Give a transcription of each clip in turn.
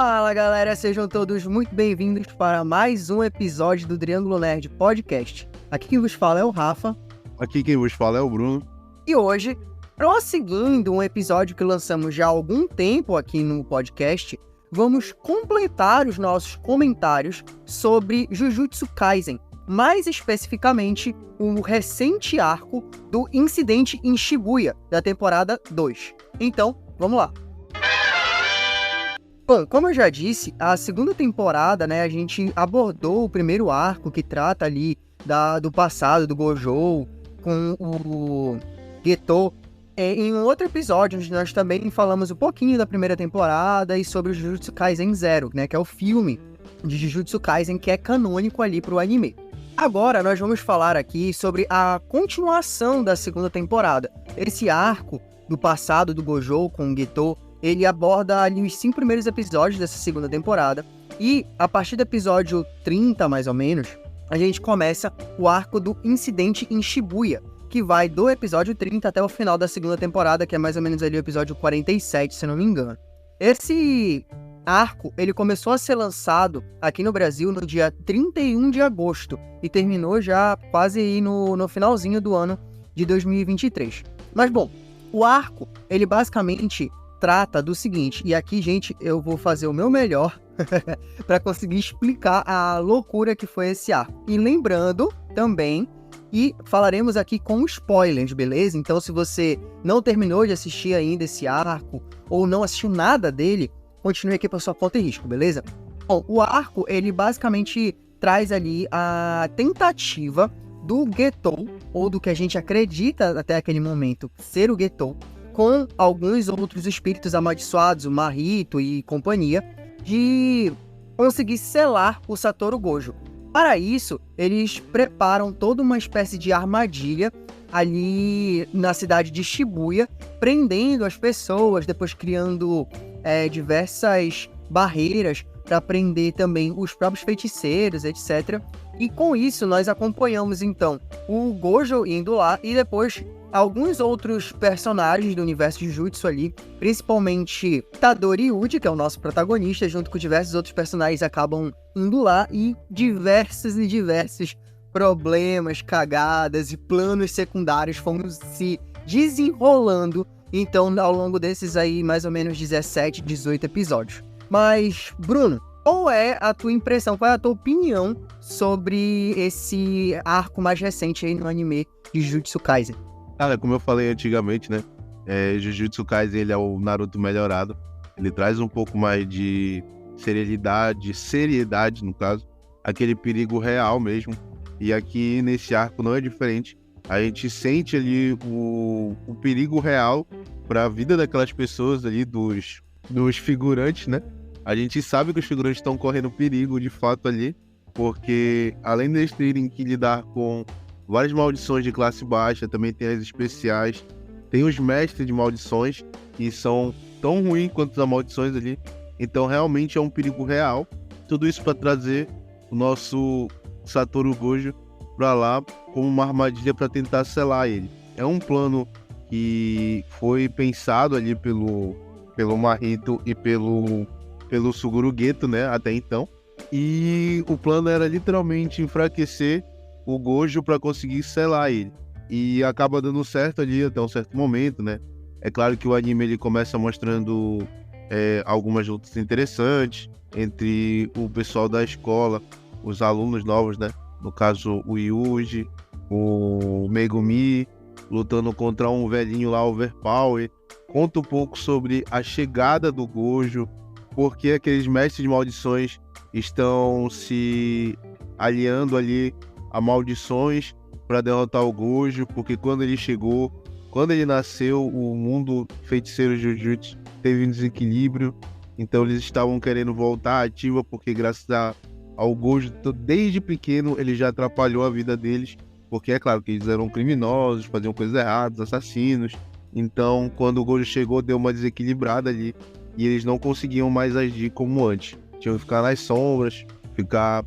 Fala galera, sejam todos muito bem-vindos para mais um episódio do Triângulo Nerd Podcast. Aqui quem vos fala é o Rafa. Aqui quem vos fala é o Bruno. E hoje, prosseguindo um episódio que lançamos já há algum tempo aqui no podcast, vamos completar os nossos comentários sobre Jujutsu Kaisen, mais especificamente o recente arco do incidente em Shibuya, da temporada 2. Então, vamos lá. Bom, como eu já disse, a segunda temporada, a gente abordou o primeiro arco que trata ali do passado do Gojo com o Geto em um outro episódio, onde nós também falamos um pouquinho da primeira temporada e sobre o Jujutsu Kaisen Zero, que é o filme de Jujutsu Kaisen que é canônico ali pro anime. Agora nós vamos falar aqui sobre a continuação da segunda temporada. Esse arco do passado do Gojo com o Geto, ele aborda ali os 5 primeiros episódios dessa segunda temporada. E a partir do episódio 30, mais ou menos, a gente começa o arco do incidente em Shibuya, que vai do episódio 30 até o final da segunda temporada, que é mais ou menos ali o episódio 47, se não me engano. Esse arco, ele começou a ser lançado aqui no Brasil no dia 31 de agosto e terminou já quase aí no finalzinho do ano de 2023. Mas bom, o arco, ele basicamente trata do seguinte, e aqui, gente, eu vou fazer o meu melhor para conseguir explicar a loucura que foi esse arco. E lembrando também, e falaremos aqui com spoilers, beleza? Então, se você não terminou de assistir ainda esse arco, ou não assistiu nada dele, continue aqui por sua conta e risco, beleza? Bom, o arco, ele basicamente traz ali a tentativa do Geto, ou do que a gente acredita até aquele momento ser o Geto, com alguns outros espíritos amaldiçoados, o Mahito e companhia, de conseguir selar o Satoru Gojo. Para isso, eles preparam toda uma espécie de armadilha ali na cidade de Shibuya, prendendo as pessoas, depois criando diversas barreiras para prender também os próprios feiticeiros, etc. E com isso, nós acompanhamos então o Gojo indo lá e depois alguns outros personagens do universo de Jujutsu ali, principalmente Tadori Yuji, que é o nosso protagonista, junto com diversos outros personagens, acabam indo lá e diversos problemas, cagadas e planos secundários foram se desenrolando, então, ao longo desses aí, mais ou menos 17, 18 episódios. Mas, Bruno, qual é a tua impressão, qual é a tua opinião sobre esse arco mais recente aí no anime de Jujutsu Kaisen? Cara, como eu falei antigamente, Jujutsu Kaisen, ele é o Naruto melhorado. Ele traz um pouco mais de seriedade no caso, aquele perigo real mesmo. E aqui nesse arco não é diferente. A gente sente ali o perigo real para a vida daquelas pessoas ali, dos figurantes, A gente sabe que os figurantes estão correndo perigo de fato ali, porque além deles terem que lidar com várias maldições de classe baixa, também tem as especiais, tem os mestres de maldições, que são tão ruins quanto as maldições ali, então realmente é um perigo real. Tudo isso para trazer o nosso Satoru Gojo para lá como uma armadilha para tentar selar ele. É um plano que foi pensado ali pelo Mahito e pelo Suguru Geto, até então, e o plano era literalmente enfraquecer o Gojo para conseguir selar ele. E acaba dando certo ali até um certo momento, É claro que o anime ele começa mostrando algumas lutas interessantes entre o pessoal da escola, os alunos novos, No caso, o Yuji, o Megumi, lutando contra um velhinho lá, overpower. Conta um pouco sobre a chegada do Gojo, porque aqueles mestres de maldições estão se aliando ali a maldições para derrotar o Gojo, porque quando ele nasceu, o mundo feiticeiro Jujutsu teve um desequilíbrio, então eles estavam querendo voltar ativa, porque graças ao Gojo, desde pequeno, ele já atrapalhou a vida deles, porque é claro que eles eram criminosos, faziam coisas erradas, assassinos, então quando o Gojo chegou, deu uma desequilibrada ali, e eles não conseguiam mais agir como antes, tinham que ficar nas sombras, ficar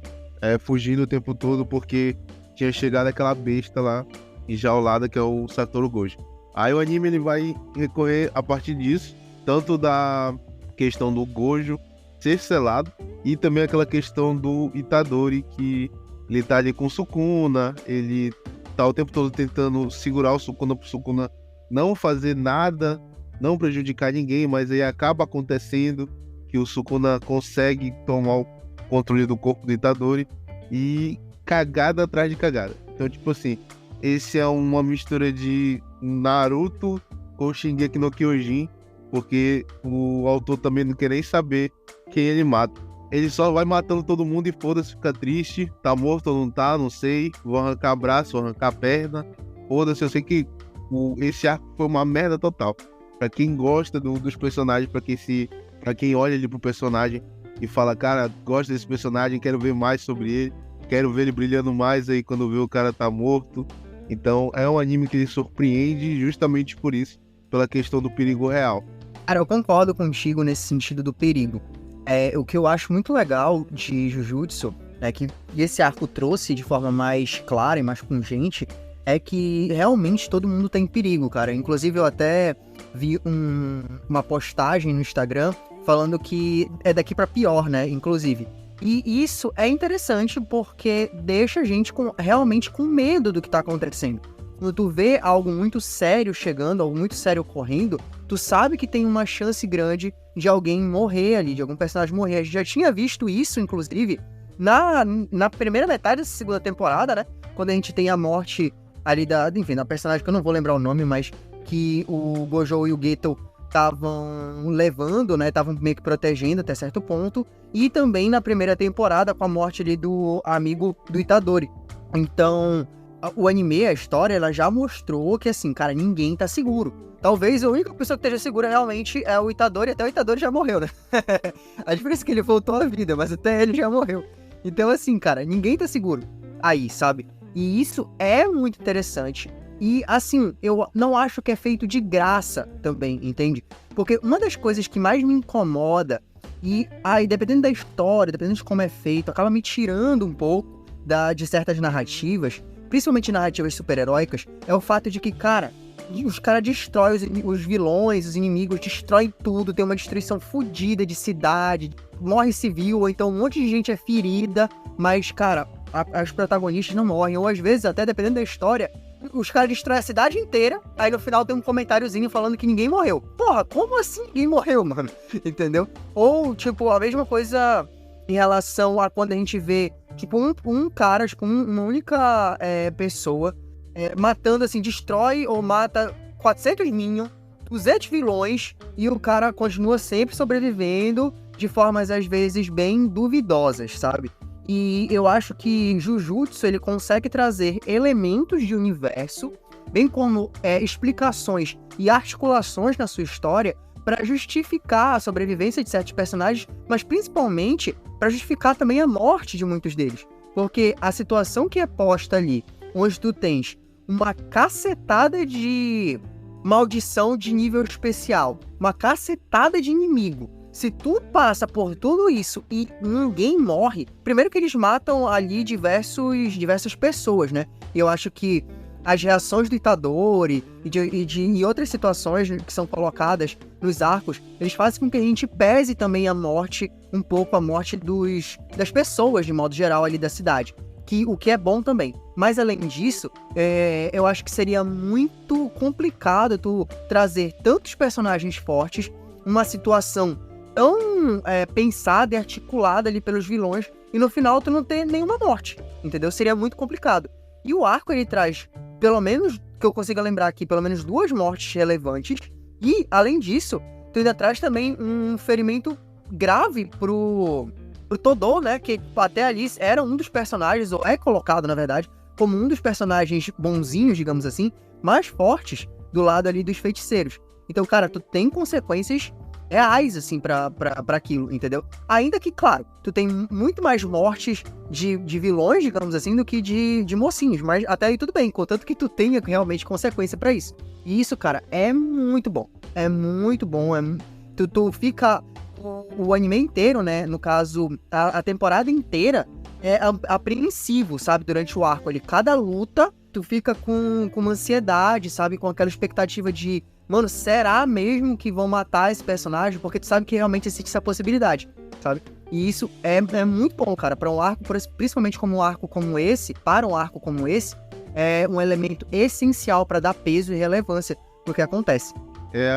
fugindo o tempo todo, porque tinha chegado aquela besta lá enjaulada que é o Satoru Gojo. Aí o anime ele vai recorrer a partir disso, tanto da questão do Gojo ser selado, e também aquela questão do Itadori, que ele tá ali com o Sukuna, ele tá o tempo todo tentando segurar o Sukuna pro Sukuna não fazer nada, não prejudicar ninguém, mas aí acaba acontecendo que o Sukuna consegue tomar o controle do corpo do Itadori, e cagada atrás de cagada. Então, tipo assim, esse é uma mistura de Naruto com Shingeki no Kyojin, porque o autor também não quer nem saber quem ele mata. Ele só vai matando todo mundo e foda-se, fica triste, tá morto ou não tá, não sei, vou arrancar braço, vou arrancar perna, foda-se, eu sei que esse arco foi uma merda total. Pra quem gosta dos personagens, pra quem olha ali pro personagem e fala, cara, gosto desse personagem, quero ver mais sobre ele, quero ver ele brilhando mais aí quando vê o cara tá morto. Então é um anime que ele surpreende justamente por isso, pela questão do perigo real. Cara, eu concordo contigo nesse sentido do perigo. O que eu acho muito legal de Jujutsu, que esse arco trouxe de forma mais clara e mais pungente, é que realmente todo mundo tá em perigo, cara. Inclusive eu até vi uma postagem no Instagram falando que é daqui pra pior, né, inclusive. E isso é interessante porque deixa a gente realmente com medo do que tá acontecendo. Quando tu vê algo muito sério chegando, algo muito sério ocorrendo, tu sabe que tem uma chance grande de alguém morrer ali, de algum personagem morrer. A gente já tinha visto isso, inclusive, na primeira metade dessa segunda temporada, né? Quando a gente tem a morte ali da personagem que eu não vou lembrar o nome, mas que o Gojo e o Geto estavam levando, né? Estavam meio que protegendo até certo ponto. E também na primeira temporada com a morte ali do amigo do Itadori. Então, o anime, a história, ela já mostrou que, assim, cara, ninguém tá seguro. Talvez a única pessoa que esteja segura realmente é o Itadori, até o Itadori já morreu, né? A diferença é que ele voltou à vida, mas até ele já morreu. Então, assim, cara, ninguém tá seguro aí, sabe? E isso é muito interessante. E, assim, eu não acho que é feito de graça também, entende? Porque uma das coisas que mais me incomoda, e aí, dependendo da história, dependendo de como é feito, acaba me tirando um pouco de certas narrativas, principalmente narrativas super-heróicas, é o fato de que, cara, os caras destroem os vilões, os inimigos, destroem tudo, tem uma destruição fodida de cidade, morre civil, ou então um monte de gente é ferida, mas, cara, as protagonistas não morrem, ou às vezes, até dependendo da história, os caras destroem a cidade inteira, aí no final tem um comentáriozinho falando que ninguém morreu. Porra, como assim ninguém morreu, mano? Entendeu? Ou, tipo, a mesma coisa em relação a quando a gente vê, tipo, um cara, tipo, uma única pessoa matando, assim, destrói ou mata 400 minions, 200 vilões, e o cara continua sempre sobrevivendo de formas, às vezes, bem duvidosas, sabe? E eu acho que Jujutsu, ele consegue trazer elementos de universo, bem como explicações e articulações na sua história para justificar a sobrevivência de certos personagens, mas principalmente para justificar também a morte de muitos deles. Porque a situação que é posta ali, onde tu tens uma cacetada de maldição de nível especial, uma cacetada de inimigo, se tu passa por tudo isso e ninguém morre, primeiro que eles matam ali diversas pessoas, né? E eu acho que as reações do Itadori e outras situações que são colocadas nos arcos, eles fazem com que a gente pese também um pouco a morte das pessoas, de modo geral, ali da cidade. O que é bom também. Mas além disso, eu acho que seria muito complicado tu trazer tantos personagens fortes, uma situação tão pensada e articulada ali pelos vilões, e no final tu não ter nenhuma morte, entendeu? Seria muito complicado. E o arco, ele traz, pelo menos, que eu consiga lembrar aqui, pelo menos 2 mortes relevantes, e, além disso, tu ainda traz também um ferimento grave pro Todou, né, que até ali era um dos personagens, ou é colocado, na verdade, como um dos personagens bonzinhos, digamos assim, mais fortes do lado ali dos feiticeiros. Então, cara, tu tem consequências reais, assim, pra aquilo, entendeu? Ainda que, claro, tu tem muito mais mortes de vilões, digamos assim, do que de mocinhos, mas até aí tudo bem, contanto que tu tenha realmente consequência pra isso. E isso, cara, é muito bom. É muito bom, tu fica o anime inteiro, né, no caso, a temporada inteira é apreensivo, sabe, durante o arco ali. Cada luta, tu fica com uma ansiedade, sabe, com aquela expectativa de, mano, será mesmo que vão matar esse personagem? Porque tu sabe que realmente existe essa possibilidade. sabe? E isso é muito bom, cara, para um arco, principalmente como um arco como esse, para um arco como esse, é um elemento essencial para dar peso e relevância pro que acontece. É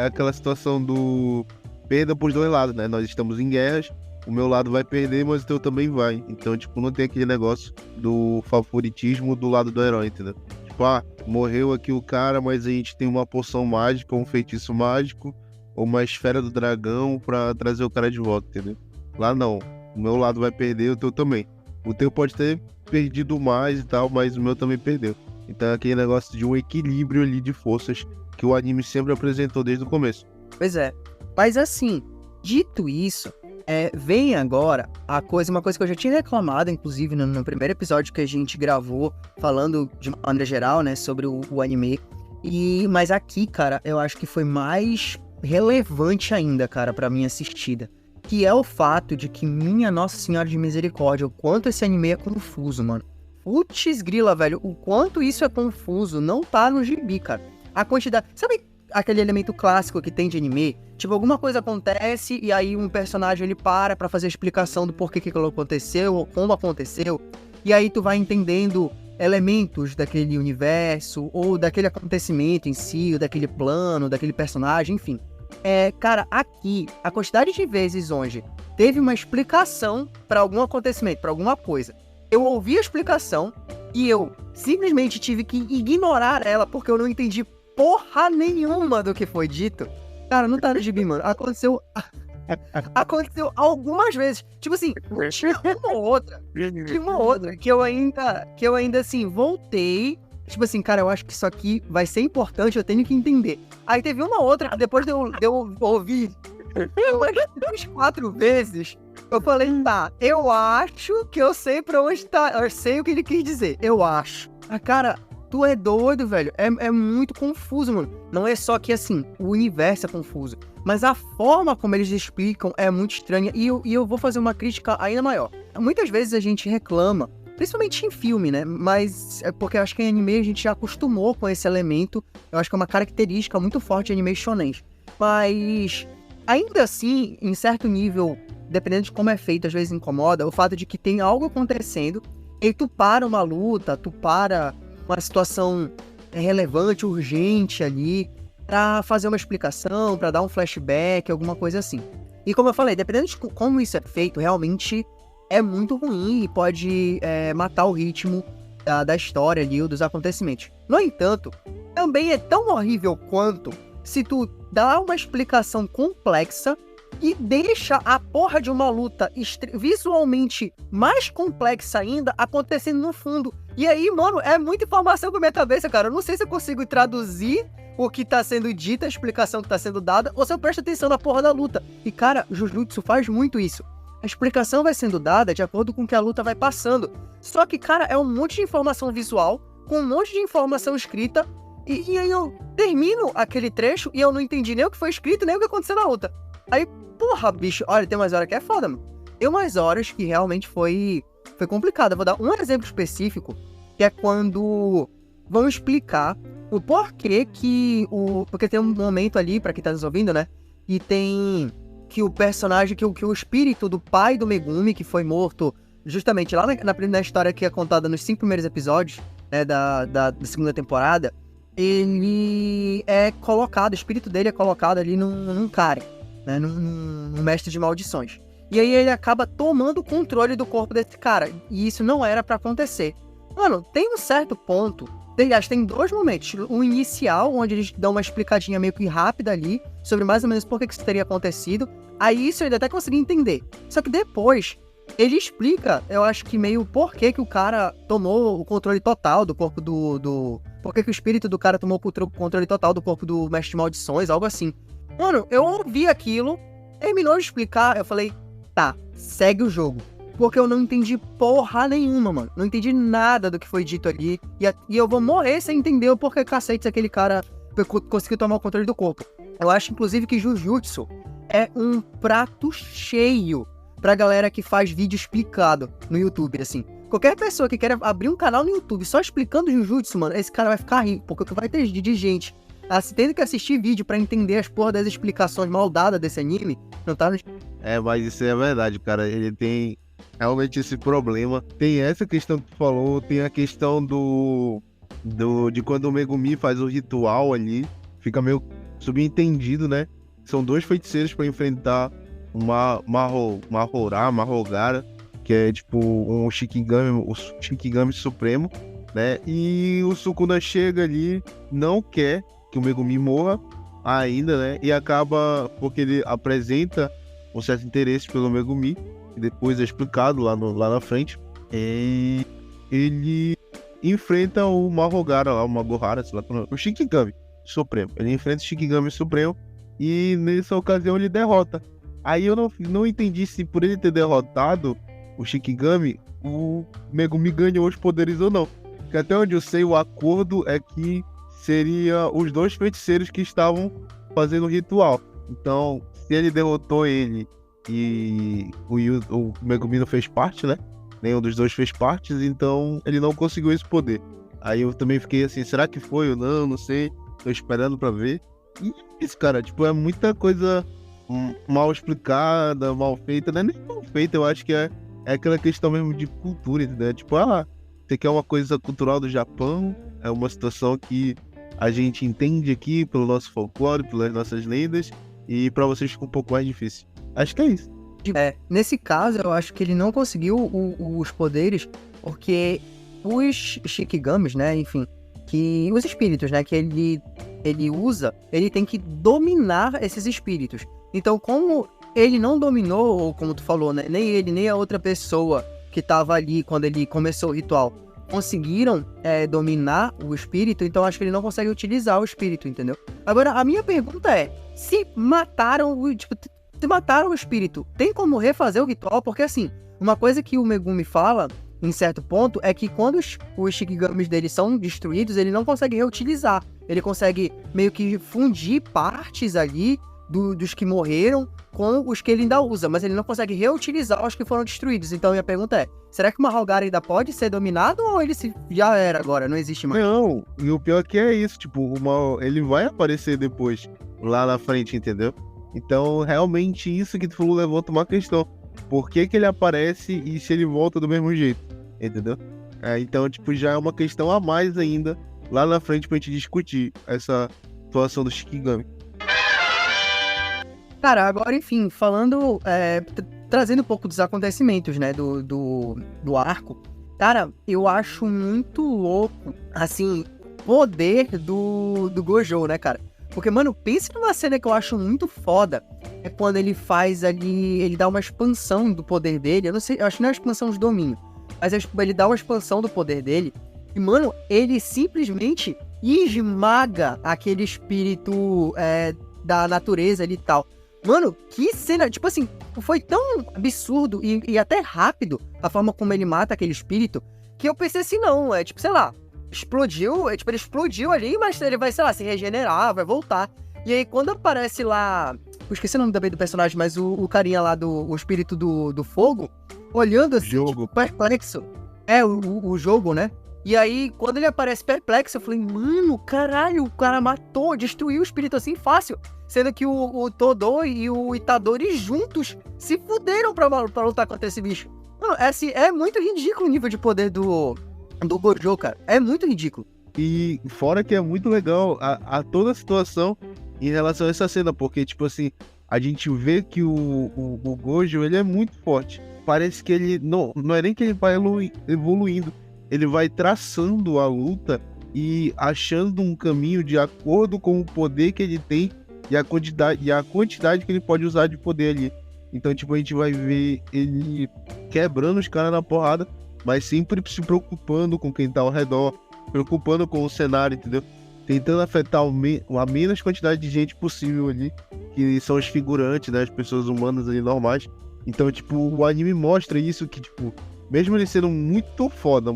aquela situação do perda pros dois lados, né? Nós estamos em guerras, o meu lado vai perder, mas o teu também vai. Então, tipo, não tem aquele negócio do favoritismo do lado do herói, entendeu? Tipo, morreu aqui o cara, mas a gente tem uma poção mágica, um feitiço mágico, ou uma esfera do dragão pra trazer o cara de volta, entendeu? Lá não, o meu lado vai perder, o teu também. O teu pode ter perdido mais e tal, mas o meu também perdeu. Então é aquele negócio de um equilíbrio ali de forças que o anime sempre apresentou desde o começo. Pois é. Mas assim, dito isso, vem agora uma coisa que eu já tinha reclamado, inclusive, no primeiro episódio que a gente gravou, falando de maneira geral, né, sobre o anime. Mas aqui, cara, eu acho que foi mais relevante ainda, cara, pra minha assistida. Que é o fato de que, minha Nossa Senhora de Misericórdia, o quanto esse anime é confuso, mano. Putz grila, velho, o quanto isso é confuso não tá no gibi, cara. A quantidade... Sabe aquele elemento clássico que tem de anime? Tipo, alguma coisa acontece e aí um personagem ele para pra fazer a explicação do porquê que aquilo aconteceu, ou como aconteceu. E aí tu vai entendendo elementos daquele universo, ou daquele acontecimento em si, ou daquele plano, daquele personagem, enfim. Cara, aqui, a quantidade de vezes onde teve uma explicação pra algum acontecimento, pra alguma coisa, eu ouvi a explicação e eu simplesmente tive que ignorar ela porque eu não entendi porra nenhuma do que foi dito. Cara, não tá no gibi, mano. Aconteceu algumas vezes. Tipo assim, tinha uma outra que eu ainda assim, voltei. Tipo assim, cara, eu acho que isso aqui vai ser importante, eu tenho que entender. Aí teve uma outra que depois de eu ouvir umas 4 vezes, eu falei, tá, eu acho que eu sei pra onde tá, eu sei o que ele quis dizer, eu acho. Cara, tu é doido, velho, é muito confuso, mano. Não é só que, assim, o universo é confuso, mas a forma como eles explicam é muito estranha, e eu vou fazer uma crítica ainda maior. Muitas vezes a gente reclama, principalmente em filme, né? Mas é porque eu acho que em anime a gente já acostumou com esse elemento. Eu acho que é uma característica muito forte de anime shonen. Mas, ainda assim, em certo nível, dependendo de como é feito, às vezes incomoda o fato de que tem algo acontecendo e tu para uma luta, tu para uma situação relevante, urgente ali, pra fazer uma explicação, pra dar um flashback, alguma coisa assim. E como eu falei, dependendo de como isso é feito, realmente é muito ruim e pode matar o ritmo da história ali, ou dos acontecimentos. No entanto, também é tão horrível quanto se tu dá uma explicação complexa e deixa a porra de uma luta visualmente mais complexa ainda acontecendo no fundo. E aí, mano, é muita informação pra minha cabeça, cara. Eu não sei se eu consigo traduzir o que tá sendo dito, a explicação que tá sendo dada, ou se eu presto atenção na porra da luta. E, cara, Jujutsu faz muito isso. A explicação vai sendo dada de acordo com que a luta vai passando. Só que, cara, é um monte de informação visual, com um monte de informação escrita, e aí eu termino aquele trecho e eu não entendi nem o que foi escrito, nem o que aconteceu na luta. Aí, porra, bicho, olha, tem umas horas que é foda, mano. Tem umas horas que realmente foi complicado. Eu vou dar um exemplo específico, que é quando vão explicar o porquê que porque tem um momento ali, pra quem tá nos ouvindo, né, e tem que o personagem, que o espírito do pai do Megumi, que foi morto justamente lá na primeira história que é contada nos 5 primeiros episódios, né, da segunda temporada, ele é colocado, o espírito dele é colocado ali num cara, né, num mestre de maldições. E aí ele acaba tomando o controle do corpo desse cara, e isso não era pra acontecer. Mano, tem um certo ponto, aliás, tem 2 momentos. Um inicial, onde eles dão uma explicadinha meio que rápida ali, sobre mais ou menos por que isso teria acontecido. Aí isso eu ainda até consegui entender. Só que depois, ele explica, eu acho que meio por que o cara tomou o controle total do corpo por que o espírito do cara tomou o controle total do corpo do mestre de maldições, algo assim. Mano, eu ouvi aquilo, terminou de explicar, eu falei, tá, segue o jogo. Porque eu não entendi porra nenhuma, mano. Não entendi nada do que foi dito ali. E eu vou morrer sem entender o porquê cacete aquele cara conseguiu tomar o controle do corpo. Eu acho, inclusive, que Jujutsu é um prato cheio pra galera que faz vídeo explicado no YouTube, assim. Qualquer pessoa que quer abrir um canal no YouTube só explicando Jujutsu, mano, esse cara vai ficar rico. Porque o que vai ter de gente tendo que assistir vídeo pra entender as porra das explicações mal dadas desse anime, não tá no... Mas isso é verdade, cara. Ele tem realmente esse problema. Tem essa questão que tu falou, tem a questão de quando o Megumi faz o ritual ali, fica meio subentendido, né? São dois feiticeiros para enfrentar uma Marrogara, que é tipo um Shikigami, o Shikigami Supremo, né? E o Sukuna chega ali, não quer que o Megumi morra ainda, né? E acaba, porque ele apresenta um certo interesse pelo Megumi, que depois é explicado lá na frente, e ele enfrenta o Marrogara lá, o Magohara, sei lá, o Shikigami Supremo. Ele enfrenta o Shikigami Supremo e nessa ocasião ele derrota. Aí eu não entendi se por ele ter derrotado o Shikigami, o Megumi ganhou os poderes ou não. Porque até onde eu sei, o acordo é que seria os dois feiticeiros que estavam fazendo o ritual. Então, se ele derrotou ele e o Megumi não fez parte, né? Nenhum dos dois fez parte, então ele não conseguiu esse poder. Aí eu também fiquei assim, será que foi ou não? Não sei. Tô esperando pra ver. E isso, cara, tipo, é muita coisa mal explicada, mal feita. Não é nem mal feita, eu acho que é aquela questão mesmo de cultura, entendeu? Tipo, você quer uma coisa cultural do Japão, é uma situação que a gente entende aqui pelo nosso folclore, pelas nossas lendas, e pra vocês fica um pouco mais difícil. Acho que é isso. Nesse caso, eu acho que ele não conseguiu os poderes porque os Shikigamis, né, enfim, que os espíritos, né, que ele usa, ele tem que dominar esses espíritos. Então, como ele não dominou, ou como tu falou, né, nem ele, nem a outra pessoa que tava ali quando ele começou o ritual, conseguiram dominar o espírito, então acho que ele não consegue utilizar o espírito, entendeu? Agora, a minha pergunta é, se mataram o espírito, tem como refazer o ritual? Porque assim, uma coisa que o Megumi fala, em certo ponto, é que quando os Shikigamis dele são destruídos, ele não consegue reutilizar. Ele consegue meio que fundir partes ali dos que morreram com os que ele ainda usa, mas ele não consegue reutilizar os que foram destruídos. Então minha pergunta é, será que o Marrogara ainda pode ser dominado ou ele já era agora, não existe mais? Não, e o pior que é isso, tipo, ele vai aparecer depois, lá na frente, entendeu? Então, realmente, isso que tu falou levanta uma questão. Por que ele aparece e se ele volta do mesmo jeito? Entendeu? Então, tipo, já é uma questão a mais ainda lá na frente pra gente discutir essa situação do Shikigami. Cara, agora, enfim, falando, trazendo um pouco dos acontecimentos, né, do arco. Cara, eu acho muito louco, assim, o poder do Gojo, né, cara? Porque, mano, pense numa cena que eu acho muito foda. É quando ele faz ali, ele dá uma expansão do poder dele. Eu não sei, eu acho que não é uma expansão de domínio. Mas ele dá uma expansão do poder dele. E, mano, ele simplesmente esmaga aquele espírito da natureza ali e tal. Mano, que cena, tipo assim, foi tão absurdo e até rápido a forma como ele mata aquele espírito, que eu pensei assim, não, tipo, sei lá, explodiu, ele explodiu ali, mas ele vai, sei lá, se regenerar, vai voltar. E aí, quando aparece lá, eu esqueci o nome também do personagem, mas o carinha lá, o espírito do fogo, olhando assim, Jogo. tipo, perplexo. O jogo, né? E aí, quando ele aparece perplexo, eu falei, mano, caralho, o cara matou, destruiu o espírito assim fácil. Sendo que o Todo e o Itadori juntos se fuderam pra lutar contra esse bicho. Mano, é muito ridículo o nível de poder do Gojo, cara. É muito ridículo. E fora que é muito legal a toda a situação em relação a essa cena, porque, tipo assim, a gente vê que o Gojo, ele é muito forte. Parece que ele, não é nem que ele vai evoluindo, ele vai traçando a luta e achando um caminho de acordo com o poder que ele tem e a quantidade que ele pode usar de poder ali. Então, tipo, a gente vai ver ele quebrando os caras na porrada, mas sempre se preocupando com quem tá ao redor, preocupando com o cenário, entendeu? Tentando afetar a menos quantidade de gente possível ali, que são os figurantes, né? As pessoas humanas ali normais. Então, tipo, o anime mostra isso, que, tipo, mesmo ele sendo muito foda,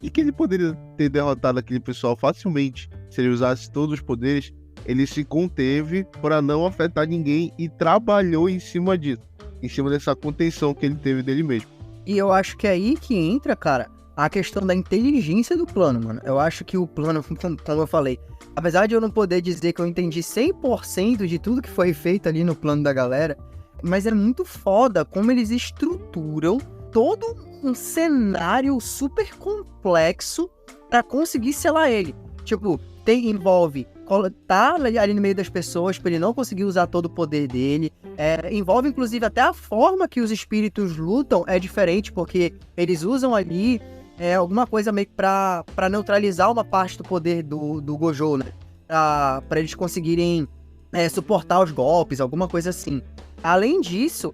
e que ele poderia ter derrotado aquele pessoal facilmente se ele usasse todos os poderes, ele se conteve para não afetar ninguém e trabalhou em cima disso, em cima dessa contenção que ele teve dele mesmo. E eu acho que é aí que entra, cara, a questão da inteligência do plano, mano. Eu acho que o plano, como eu falei, apesar de eu não poder dizer que eu entendi 100% de tudo que foi feito ali no plano da galera, Mas é muito foda como eles estruturam todo um cenário super complexo pra conseguir selar ele. Tipo, envolve tá ali no meio das pessoas pra ele não conseguir usar todo o poder dele. Envolve, inclusive, até a forma que os espíritos lutam é diferente, porque eles usam ali alguma coisa meio que pra neutralizar uma parte do poder do Gojo, né? Pra eles conseguirem suportar os golpes, alguma coisa assim. Além disso,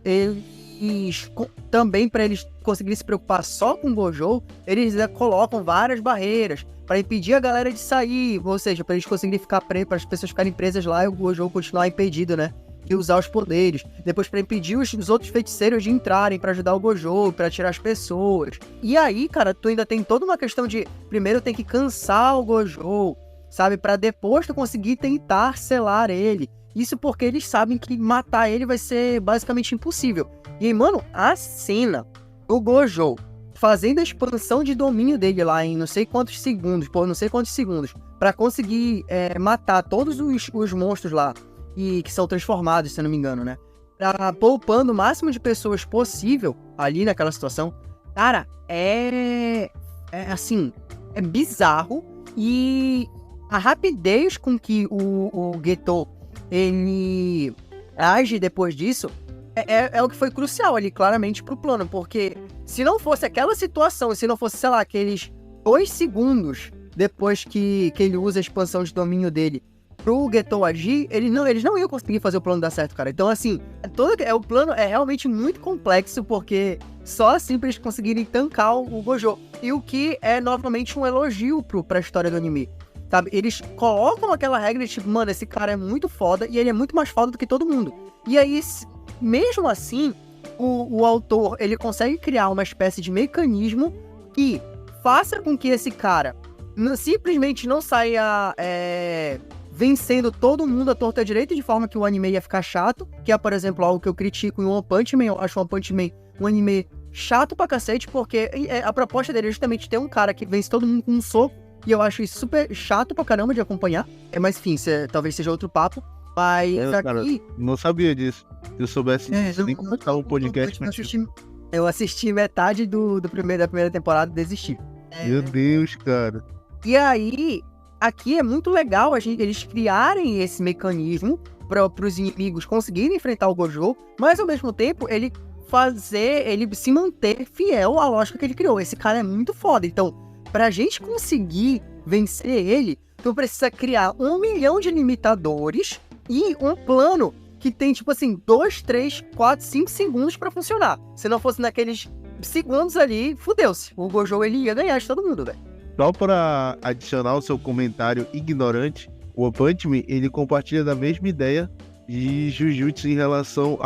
também para eles conseguirem se preocupar só com o Gojo, eles colocam várias barreiras para impedir a galera de sair, ou seja, para eles conseguirem ficar para as pessoas ficarem presas lá e o Gojo continuar impedido, né? E usar os poderes. Depois para impedir os outros feiticeiros de entrarem para ajudar o Gojo, para tirar as pessoas. E aí, cara, tu ainda tem toda uma questão de primeiro tem que cansar o Gojo, sabe? Para depois tu conseguir tentar selar ele. Isso porque eles sabem que matar ele vai ser basicamente impossível. E aí, mano, a cena do Gojo fazendo a expansão de domínio dele lá em não sei quantos segundos, pra conseguir matar todos os monstros lá, e que são transformados, se eu não me engano, né? Poupando o máximo de pessoas possível ali naquela situação. Cara, assim, é bizarro. E a rapidez com que o Geto ele age depois disso é o que foi crucial ali, claramente, pro plano, porque se não fosse aquela situação, se não fosse, sei lá, aqueles 2 segundos depois que ele usa a expansão de domínio dele pro Geto agir, eles não iam conseguir fazer o plano dar certo, cara. Então, assim, o plano é realmente muito complexo, porque só assim pra eles conseguirem tancar o Gojo. E o que é, novamente, um elogio pra história do anime. Sabe? Eles colocam aquela regra de tipo, mano, esse cara é muito foda e ele é muito mais foda do que todo mundo. E aí, mesmo assim, o autor, ele consegue criar uma espécie de mecanismo que faça com que esse cara simplesmente não saia vencendo todo mundo à torta direita, de forma que o anime ia ficar chato, que é, por exemplo, algo que eu critico em One Punch Man. Eu acho One Punch Man um anime chato pra cacete, porque a proposta dele é justamente ter um cara que vence todo mundo com um soco. E eu acho isso super chato pra caramba de acompanhar. Mas enfim, talvez seja outro papo. Mas aqui... Cara, não sabia disso. Se eu soubesse disso, nem começar um podcast. Eu assisti metade da primeira temporada e desisti. Meu Deus, cara. E aí, aqui é muito legal eles criarem esse mecanismo para os inimigos conseguirem enfrentar o Gojo, mas ao mesmo tempo ele se manter fiel à lógica que ele criou. Esse cara é muito foda. Então, pra gente conseguir vencer ele, tu precisa criar 1 milhão de limitadores e um plano que tem, tipo assim, 2, 3, 4, 5 segundos pra funcionar. Se não fosse naqueles segundos ali, fudeu-se. O Gojo, ele ia ganhar de todo mundo, velho. Só pra adicionar o seu comentário ignorante, o One Punch Man, ele compartilha da mesma ideia de Jujutsu em relação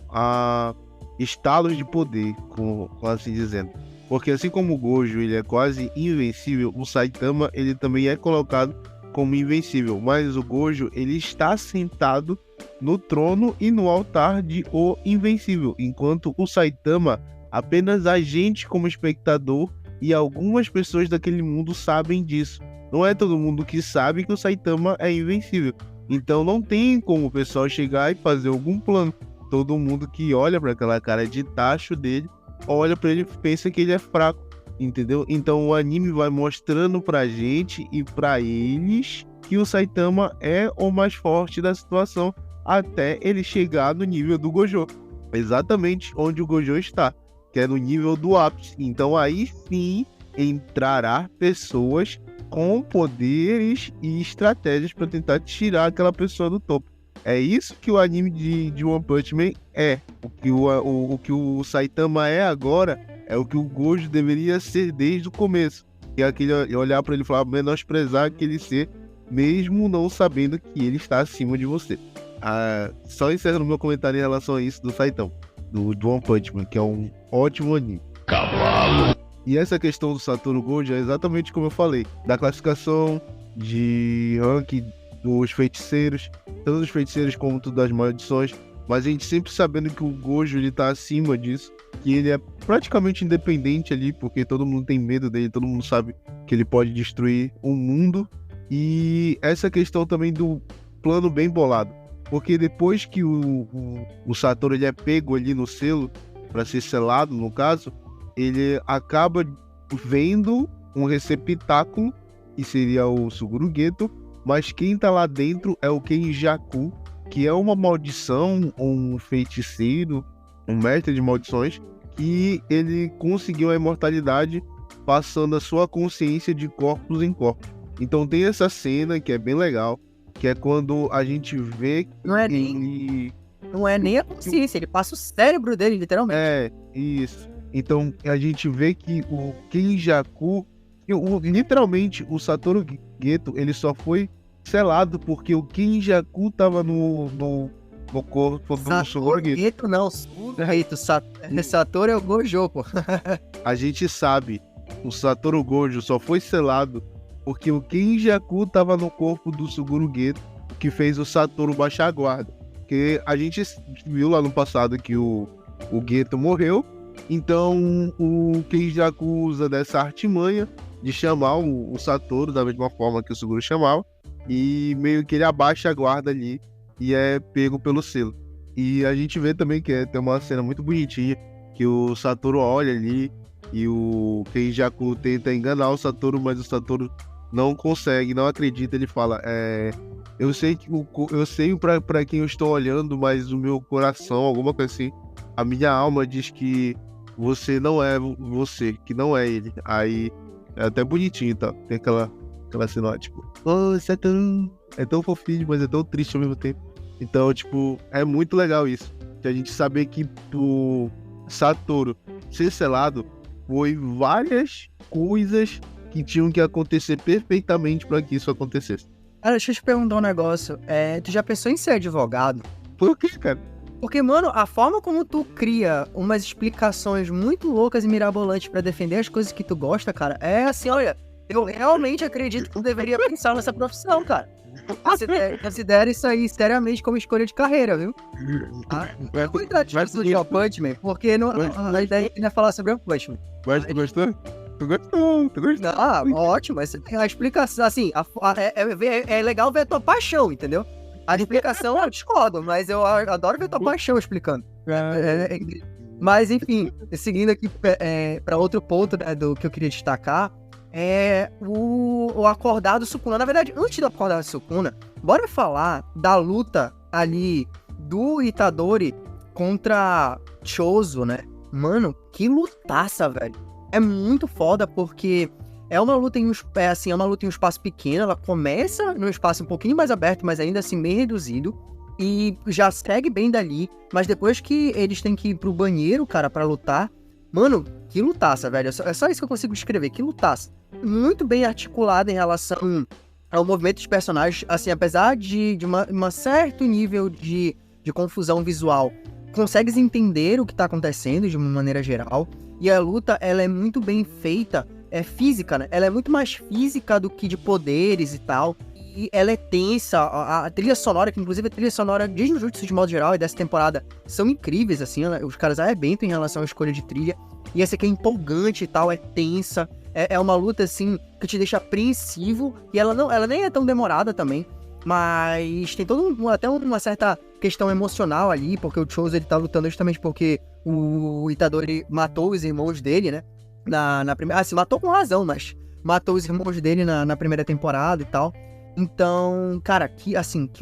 a estalos de poder, como assim dizendo. Porque assim como o Gojo ele é quase invencível, o Saitama ele também é colocado como invencível. Mas o Gojo ele está sentado no trono e no altar de o invencível, enquanto o Saitama apenas a gente como espectador e algumas pessoas daquele mundo sabem disso. Não é todo mundo que sabe que o Saitama é invencível. Então não tem como o pessoal chegar e fazer algum plano. Todo mundo que olha para aquela cara de tacho dele olha pra ele e pensa que ele é fraco, entendeu? Então o anime vai mostrando pra gente e pra eles que o Saitama é o mais forte da situação até ele chegar no nível do Gojo, exatamente onde o Gojo está, que é no nível do ápice. Então aí sim entrará pessoas com poderes e estratégias para tentar tirar aquela pessoa do topo. É isso que o anime de One Punch Man é. O que o Saitama é agora é o que o Gojo deveria ser desde o começo. Que é aquele olhar para ele e falar, menosprezar aquele ser, mesmo não sabendo que ele está acima de você. Só encerrando meu comentário em relação a isso do Saitama, do One Punch Man, que é um ótimo anime. Cavalo! E essa questão do Satoru Gojo é exatamente como eu falei, da classificação de ranking dos feiticeiros, tanto dos feiticeiros como das maldições, mas a gente sempre sabendo que o Gojo ele tá acima disso, que ele é praticamente independente ali, porque todo mundo tem medo dele, todo mundo sabe que ele pode destruir o mundo. E essa questão também do plano bem bolado, Porque depois que o Satoru ele é pego ali no selo, para ser selado, no caso, ele acaba vendo um receptáculo, que seria o Suguru Geto, mas quem tá lá dentro é o Kenjaku, que é uma maldição, um feiticeiro, um mestre de maldições, que ele conseguiu a imortalidade passando a sua consciência de corpos em corpos. Então tem essa cena que é bem legal, que é quando a gente vê Não é não é nem a consciência, ele passa o cérebro dele, literalmente. É, isso. Então a gente vê que o Kenjaku, literalmente o Satoru Geto, ele só foi selado porque o Kenjaku tava no corpo do Suguru Geto. Geto não, Suguru Geto. Satoru é o Gojo, pô. A gente sabe, o Satoru Gojo só foi selado porque o Kenjaku tava no corpo do Suguru Geto, que fez o Satoru baixar a guarda. Porque a gente viu lá no passado que o Geto morreu, então o Kenjaku usa dessa artimanha de chamar o Satoru da mesma forma que o Suguru chamava, e meio que ele abaixa a guarda ali e é pego pelo selo. E a gente vê também que tem uma cena muito bonitinha, que o Satoru olha ali e o Kenjaku tenta enganar o Satoru, mas o Satoru não consegue, não acredita. Ele fala, eu sei pra quem eu estou olhando, mas o meu coração, alguma coisa assim, a minha alma diz que você não é você, que não é ele. Aí é até bonitinho, tá? Tem aquela cena lá, tipo, você é tão fofinho, mas é tão triste ao mesmo tempo. Então, tipo, é muito legal isso. De a gente saber que o Satoru ser selado foi várias coisas que tinham que acontecer perfeitamente para que isso acontecesse. Cara, deixa eu te perguntar um negócio. Tu já pensou em ser advogado? Por quê, cara? Porque, mano, a forma como tu cria umas explicações muito loucas e mirabolantes pra defender as coisas que tu gosta, cara, é assim, olha, eu realmente acredito que tu deveria pensar nessa profissão, cara. Considera isso aí seriamente como escolha de carreira, viu? Eu vou entrar de One Punch Man, porque a ideia não é falar sobre One Punch Man. Mas tu gostou? Tu gostou? Ótimo, mas a explicação, assim, é legal ver a tua paixão, entendeu? A explicação eu discordo, mas eu adoro ver tua paixão explicando. Mas, enfim, seguindo aqui para outro ponto, né, do que eu queria destacar, é o acordar do Sukuna. Na verdade, antes do acordar do Sukuna, bora falar da luta ali do Itadori contra Chozo, né? Mano, que lutaça, velho. É muito foda porque é uma luta em um espaço pequeno. Ela começa num espaço um pouquinho mais aberto, mas ainda assim meio reduzido, e já segue bem dali. Mas depois que eles têm que ir pro banheiro, cara, pra lutar, mano, que lutaça, velho. É só isso que eu consigo descrever, que lutaça. Muito bem articulada em relação ao movimento dos personagens, assim, apesar de uma certo nível de confusão visual, consegues entender o que tá acontecendo de uma maneira geral. E a luta, ela é muito bem feita, é física, né? Ela é muito mais física do que de poderes e tal. E ela é tensa, a trilha sonora, que inclusive a trilha sonora de Jujutsu de modo geral e dessa temporada são incríveis, assim, os caras arrebentam em relação à escolha de trilha. E essa aqui é empolgante e tal, é tensa, é uma luta, assim, que te deixa apreensivo. E ela nem é tão demorada também, mas tem até uma certa questão emocional ali, porque o Chozo, ele tá lutando justamente porque o Itadori matou os irmãos dele, né? Na primeira... se matou com razão, mas matou os irmãos dele na primeira temporada e tal. Então, cara, que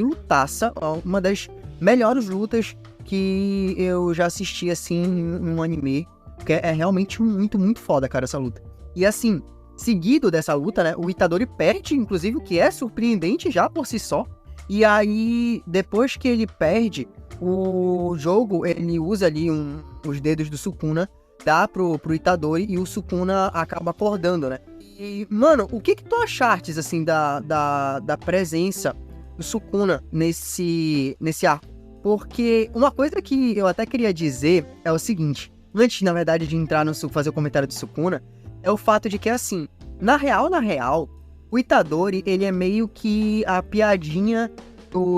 lutaça. Uma das melhores lutas que eu já assisti, assim, em um anime. Porque é realmente muito, muito foda, cara, essa luta. E assim, seguido dessa luta, né, o Itadori perde, inclusive, o que é surpreendente já por si só. E aí, depois que ele perde, o jogo, ele usa ali os dedos do Sukuna, dá pro Itadori, e o Sukuna acaba acordando, né? E, mano, o que tu achaste, assim, da presença do Sukuna nesse arco? Porque uma coisa que eu até queria dizer é o seguinte, antes, na verdade, de entrar fazer o comentário do Sukuna, é o fato de que, assim, na real, o Itadori, ele é meio que a piadinha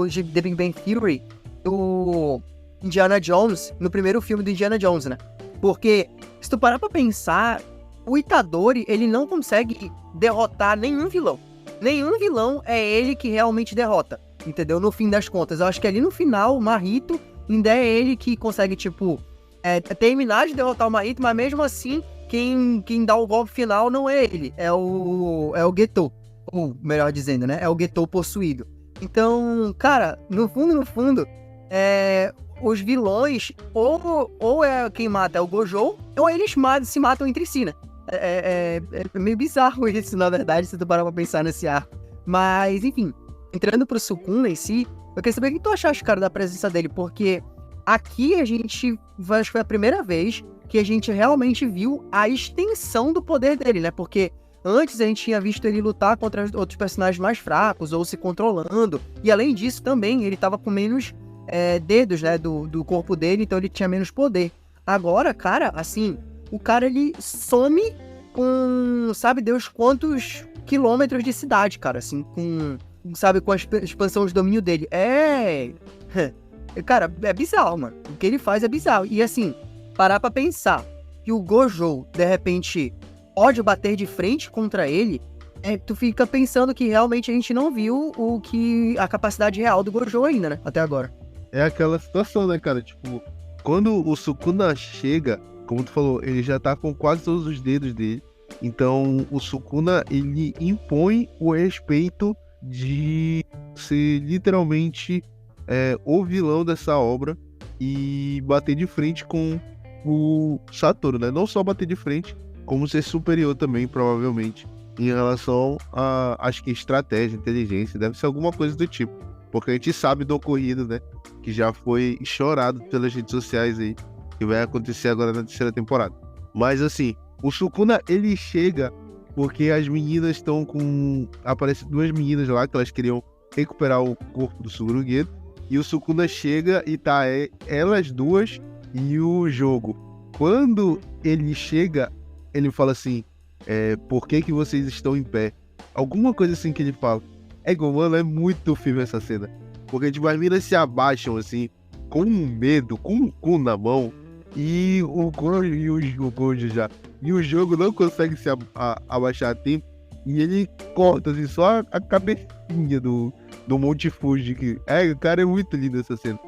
de The Big Bang Theory do Indiana Jones, no primeiro filme do Indiana Jones, né? Porque, se tu parar pra pensar, o Itadori, ele não consegue derrotar nenhum vilão. Nenhum vilão é ele que realmente derrota. entendeu? No fim das contas. Eu acho que ali no final, o Mahito ainda é ele que consegue, tipo, terminar de derrotar o Mahito, mas mesmo assim, quem dá o golpe final não é ele, é o Getou. Ou, melhor dizendo, né? É o Getou possuído. Então, cara, no fundo, os vilões, ou é quem mata é o Gojo, ou eles se matam entre si, né? É meio bizarro isso, na verdade, se tu parar pra pensar nesse arco. Mas, enfim, entrando pro Sukuna em si, eu queria saber o que tu achaste, cara, da presença dele, porque aqui acho que foi a primeira vez que a gente realmente viu a extensão do poder dele, né? Porque antes a gente tinha visto ele lutar contra outros personagens mais fracos, ou se controlando, e além disso também, ele tava com menos dedos, né, do corpo dele, então ele tinha menos poder. Agora, cara, assim, o cara, ele some com, sabe Deus quantos quilômetros de cidade, cara, assim, com a expansão de domínio dele. Cara, é bizarro, mano. O que ele faz é bizarro. E assim, parar pra pensar que o Gojo, de repente, pode bater de frente contra ele, tu fica pensando que realmente a gente não viu a capacidade real do Gojo ainda, né? Até agora. É aquela situação, né, cara? Tipo, quando o Sukuna chega, como tu falou, ele já tá com quase todos os dedos dele. Então, o Sukuna, ele impõe o respeito de ser literalmente o vilão dessa obra e bater de frente com o Satoru, né? Não só bater de frente, como ser superior também, provavelmente, em relação a, acho que estratégia, inteligência, deve ser alguma coisa do tipo. Porque a gente sabe do ocorrido, né? Que já foi chorado pelas redes sociais aí, que vai acontecer agora na terceira temporada. Mas assim, o Sukuna, ele chega porque as meninas estão com... Aparecem duas meninas lá que elas queriam recuperar o corpo do Suguru-Geto. E o Sukuna chega e tá elas duas e o jogo. Quando ele chega, ele fala assim, por que vocês estão em pé? Alguma coisa assim que ele fala. Mano, é muito firme essa cena. Porque tipo, as meninas se abaixam assim, com medo, com o cu na mão. E o Gojo já. E o jogo não consegue se abaixar a tempo. E ele corta assim, só a cabecinha do Monte Fuji. O cara é muito lindo essa cena.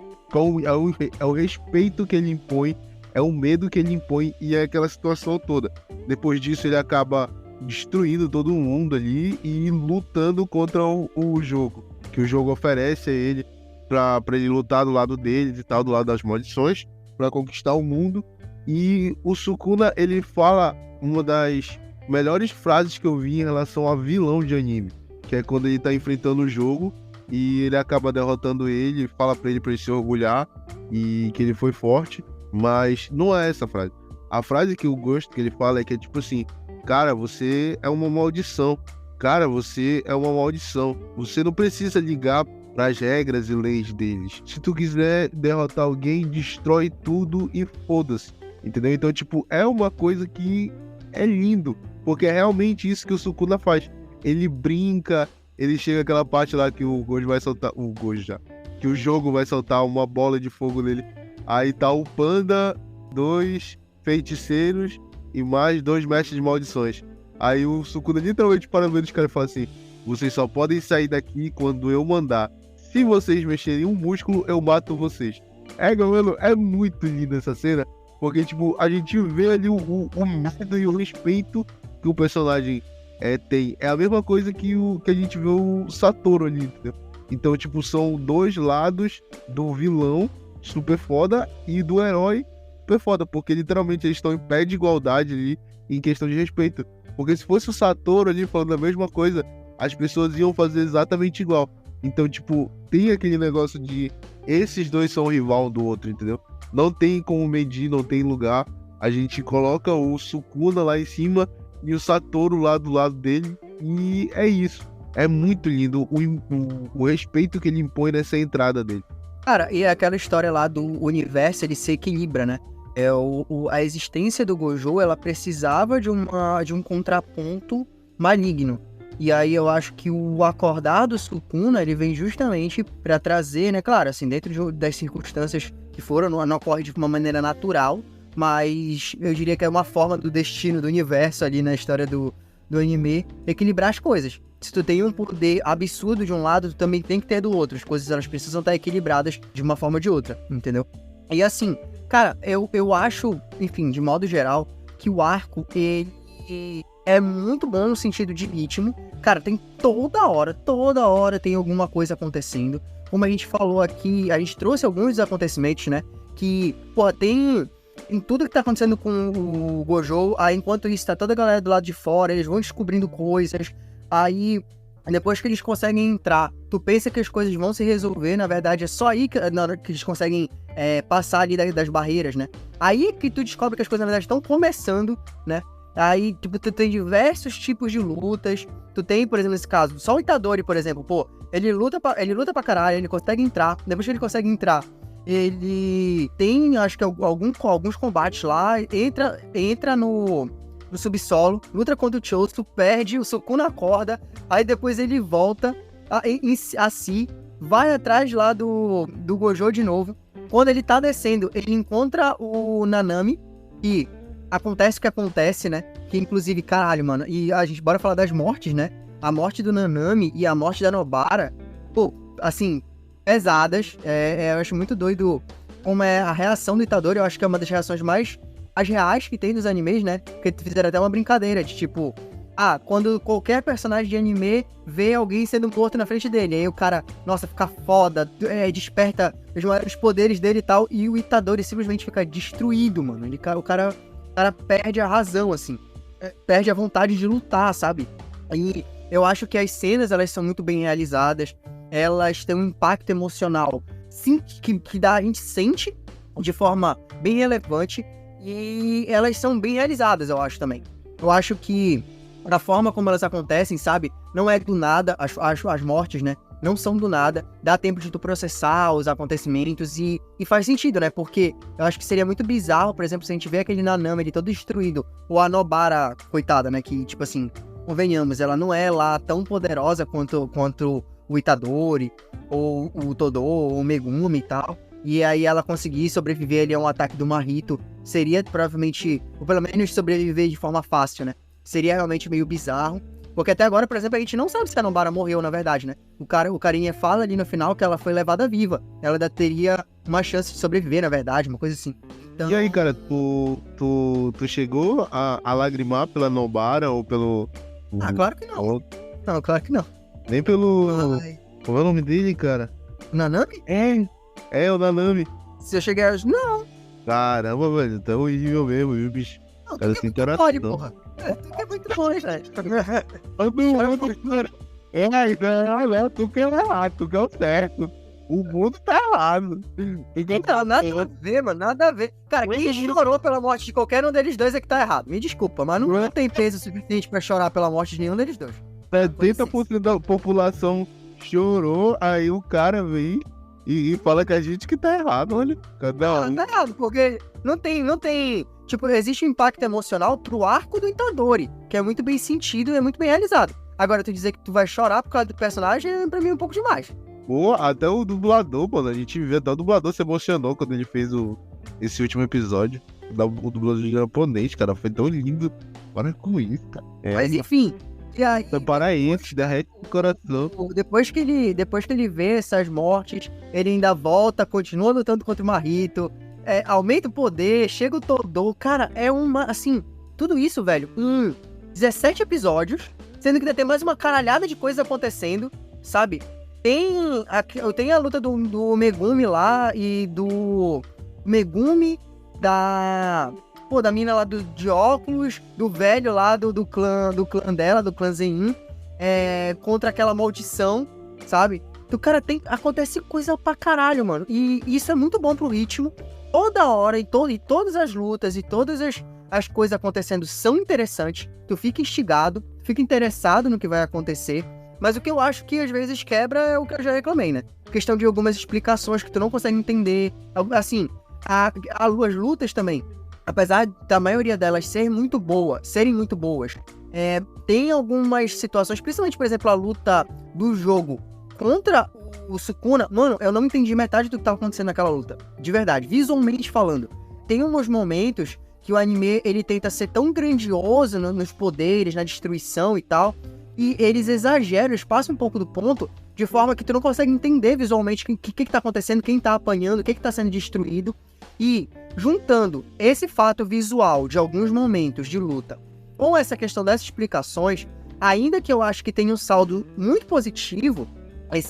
É o respeito que ele impõe, é o medo que ele impõe e é aquela situação toda. Depois disso ele acaba destruindo todo mundo ali e lutando contra o jogo. Que o jogo oferece a ele pra ele lutar do lado deles e tal, do lado das maldições, pra conquistar o mundo. E o Sukuna, ele fala uma das melhores frases que eu vi em relação a vilão de anime, que é quando ele tá enfrentando o jogo e ele acaba derrotando ele, fala pra ele se orgulhar e que ele foi forte, mas não é essa frase. A frase que eu gosto que ele fala é que é tipo assim, cara, você é uma maldição. Cara, você é uma maldição. Você não precisa ligar pras regras e leis deles. Se tu quiser derrotar alguém, destrói tudo e foda-se. Entendeu? Então, tipo, é uma coisa que é lindo. Porque é realmente isso que o Sukuna faz. Ele brinca, ele chega àquela parte lá que o Gojo vai soltar... O Gojo já. Que o jogo vai soltar uma bola de fogo nele. Aí tá o Panda, 2 feiticeiros e mais 2 mestres de maldições. Aí o Sukuna literalmente para no meio dos caras e fala assim, vocês só podem sair daqui quando eu mandar. Se vocês mexerem um músculo, eu mato vocês. Mano, é muito linda essa cena. Porque, tipo, a gente vê ali o medo e o respeito que o personagem tem. É a mesma coisa que a gente vê o Satoru ali, entendeu? Então, tipo, são dois lados do vilão super foda e do herói super foda. Porque, literalmente, eles estão em pé de igualdade ali em questão de respeito. Porque se fosse o Satoru ali falando a mesma coisa, as pessoas iam fazer exatamente igual. Então, tipo, tem aquele negócio de esses dois são rival um do outro, entendeu? Não tem como medir, não tem lugar. A gente coloca o Sukuna lá em cima e o Satoru lá do lado dele. E é isso. É muito lindo o respeito que ele impõe nessa entrada dele. Cara, e aquela história lá do universo, ele se equilibra, né? A existência do Gojo, ela precisava de um contraponto maligno. E aí eu acho que o acordar do Sukuna, ele vem justamente pra trazer, né? Claro, assim, dentro das circunstâncias que foram, não ocorre de uma maneira natural, mas eu diria que é uma forma do destino do universo ali na história do anime, equilibrar as coisas. se tu tem um poder absurdo de um lado, tu também tem que ter do outro. As coisas, elas precisam estar equilibradas de uma forma ou de outra, entendeu? E assim, cara, eu acho, enfim, de modo geral, que o arco, ele é muito bom no sentido de ritmo. Cara, tem toda hora tem alguma coisa acontecendo. Como a gente falou aqui, a gente trouxe alguns dos acontecimentos, né? Que, pô, tem em tudo que tá acontecendo com o Gojo, aí enquanto isso tá toda a galera do lado de fora, eles vão descobrindo coisas, aí depois que eles conseguem entrar, tu pensa que as coisas vão se resolver, na verdade é só aí que, na hora que eles conseguem passar ali das barreiras, né? Aí que tu descobre que as coisas na verdade estão começando, né? Aí, tipo, tu tem diversos tipos de lutas, tu tem, por exemplo, nesse caso, só o Itadori, por exemplo, pô, ele luta pra caralho, ele consegue entrar, depois que ele consegue entrar, ele tem, acho que alguns combates lá, entra no subsolo, luta contra o Choso, perde o Sukuna na corda, aí depois ele volta a si, vai atrás lá do Gojo de novo. Quando ele tá descendo, ele encontra o Nanami e acontece o que acontece, né? Que inclusive, caralho, mano, e a gente bora falar das mortes, né? A morte do Nanami e a morte da Nobara, pô, assim, pesadas. Eu acho muito doido como é a reação do Itadori. Eu acho que é uma das reações mais as reais que tem nos animes, né? Porque fizeram até uma brincadeira de tipo, quando qualquer personagem de anime vê alguém sendo morto na frente dele, aí o cara, nossa, fica foda, desperta os maiores poderes dele e tal, e o Itadori simplesmente fica destruído, mano. O cara perde a razão, assim, perde a vontade de lutar, sabe? E eu acho que as cenas, elas são muito bem realizadas, elas têm um impacto emocional, sim, que a gente sente de forma bem relevante, e elas são bem realizadas, eu acho também. Eu acho que da forma como elas acontecem, sabe? Não é do nada, as mortes, né? Não são do nada, dá tempo de tu processar os acontecimentos e faz sentido, né? Porque eu acho que seria muito bizarro, por exemplo, se a gente vê aquele Nanami ele todo destruído, ou a Nobara, coitada, né? Que, tipo assim, convenhamos, ela não é lá tão poderosa quanto o Itadori, ou o Todo, ou o Megumi e tal. E aí ela conseguir sobreviver ali a um ataque do Mahito, seria provavelmente, ou pelo menos sobreviver de forma fácil, né? Seria realmente meio bizarro. Porque até agora, por exemplo, a gente não sabe se a Nobara morreu, na verdade, né? O carinha fala ali no final que ela foi levada viva. Ela ainda teria uma chance de sobreviver, na verdade, uma coisa assim. Então... E aí, cara, tu chegou a lagrimar pela Nobara ou pelo... claro que não. Não, claro que não. Nem pelo... Como é o nome dele, cara? Nanami? É o Nanami. Se eu chegar a... Não. Caramba, velho, tão horrível mesmo, viu, bicho? Não, Cara, tu sem é muito mole, porra. Tu é muito mole, velho. Tu que é errado, tu que é o certo. O mundo tá errado. Não, nada a ver, mano, nada a ver. Cara, quem chorou pela morte de qualquer um deles dois é que tá errado. Me desculpa, mas não tem peso suficiente pra chorar pela morte de nenhum deles dois. 70% da população chorou, aí o cara vem e fala que a gente que tá errado, olha. Cada um. Tá errado, porque não tem... Tipo, existe um impacto emocional pro arco do Itadori, que é muito bem sentido e é muito bem realizado. Agora, tu dizer que tu vai chorar por causa do personagem, pra mim é um pouco demais. Pô, até o dublador, mano, a gente viu, até o dublador se emocionou quando ele fez esse último episódio. O dublador japonês, cara, foi tão lindo. Para com isso, cara. Mas enfim... E aí, paraense, derrete o coração. Depois que ele vê essas mortes, ele ainda volta, continua lutando contra o Mahito, aumenta o poder, chega o Todo. Cara, é uma, assim, tudo isso, velho, 17 episódios, sendo que ainda tem mais uma caralhada de coisas acontecendo, sabe? Tem a luta do Megumi lá e do Megumi da mina lá de óculos, do velho lá do clã dela, do clã Zenin, contra aquela maldição, sabe? Do cara acontece coisa pra caralho, mano. E isso é muito bom pro ritmo. Toda hora, e todas as lutas, e todas as coisas acontecendo são interessantes. Tu fica instigado, fica interessado no que vai acontecer. Mas o que eu acho que às vezes quebra é o que eu já reclamei, né? Questão de algumas explicações que tu não consegue entender. Assim, as lutas também, apesar da maioria delas serem muito boas, tem algumas situações, principalmente, por exemplo, a luta do jogo contra o Sukuna. Mano, eu não entendi metade do que tava acontecendo naquela luta. De verdade, visualmente falando. Tem uns momentos que o anime, ele tenta ser tão grandioso nos poderes, na destruição e tal, e eles exageram, eles passam um pouco do ponto, de forma que tu não consegue entender visualmente o que tá acontecendo, quem tá apanhando, o que tá sendo destruído. E juntando esse fato visual de alguns momentos de luta com essa questão dessas explicações, ainda que eu acho que tem um saldo muito positivo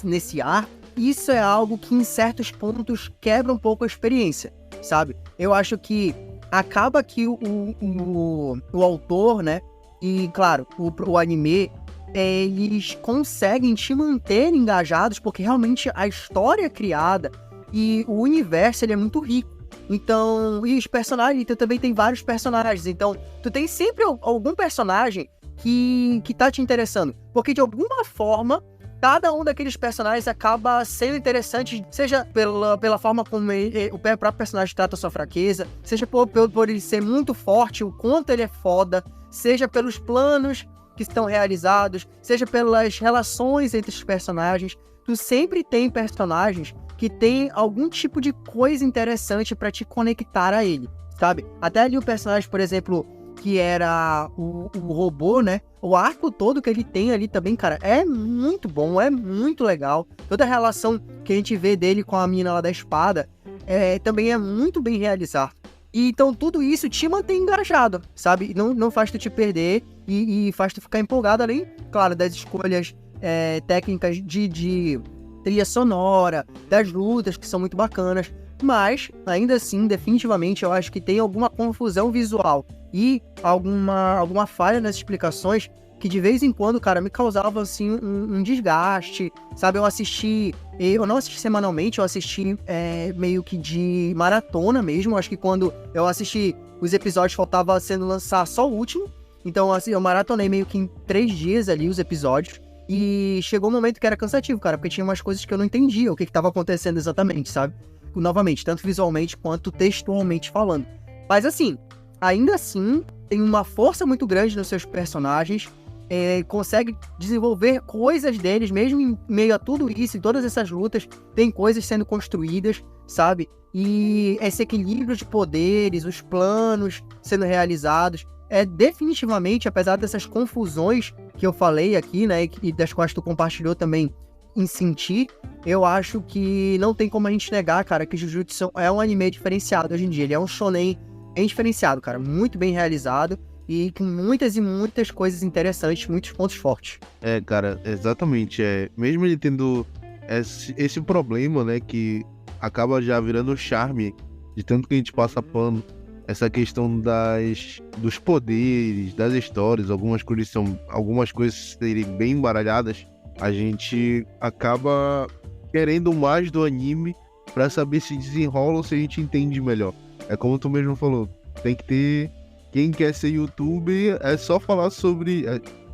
nesse arco, isso é algo que em certos pontos quebra um pouco a experiência, sabe? Eu acho que acaba que o autor, né, e claro, o anime, eles conseguem te manter engajados, porque realmente a história criada e o universo, ele é muito rico. Então, e os personagens, tu também tem vários personagens, então tu tem sempre algum personagem que tá te interessando, porque de alguma forma cada um daqueles personagens acaba sendo interessante, seja pela forma como o próprio personagem trata a sua fraqueza, seja por ele ser muito forte, o quanto ele é foda, seja pelos planos que estão realizados, seja pelas relações entre os personagens. Tu sempre tem personagens que tem algum tipo de coisa interessante pra te conectar a ele, sabe? Até ali o personagem, por exemplo, que era o robô, né? O arco todo que ele tem ali também, cara, é muito bom, é muito legal. Toda a relação que a gente vê dele com a mina lá da espada também é muito bem realizado. E então tudo isso te mantém engajado, sabe? Não faz tu te perder e faz tu ficar empolgado, além, claro, das escolhas técnicas de trilha sonora, das lutas que são muito bacanas. Mas, ainda assim, definitivamente, eu acho que tem alguma confusão visual e alguma falha nas explicações que, de vez em quando, cara, me causava, assim, um desgaste, sabe? Eu não assisti semanalmente, eu assisti meio que de maratona mesmo. Acho que quando eu assisti os episódios, faltava sendo lançar só o último. Então, assim, eu maratonei meio que em 3 dias ali os episódios. E chegou um momento que era cansativo, cara, porque tinha umas coisas que eu não entendia o que estava acontecendo exatamente, sabe? Novamente, tanto visualmente quanto textualmente falando. Mas assim, ainda assim, tem uma força muito grande nos seus personagens, consegue desenvolver coisas deles, mesmo em meio a tudo isso, em todas essas lutas, tem coisas sendo construídas, sabe? E esse equilíbrio de poderes, os planos sendo realizados, definitivamente, apesar dessas confusões que eu falei aqui, né, e das quais tu compartilhou também em sentir, eu acho que não tem como a gente negar, cara, que Jujutsu é um anime diferenciado hoje em dia. Ele é um shonen bem diferenciado, cara, muito bem realizado e com muitas e muitas coisas interessantes, muitos pontos fortes. Cara, exatamente. Mesmo ele tendo esse problema, né, que acaba já virando charme de tanto que a gente passa pano, essa questão dos poderes, das histórias, algumas coisas serem bem embaralhadas, a gente acaba querendo mais do anime pra saber se desenrola ou se a gente entende melhor. É como tu mesmo falou, tem que ter... Quem quer ser youtuber é só falar sobre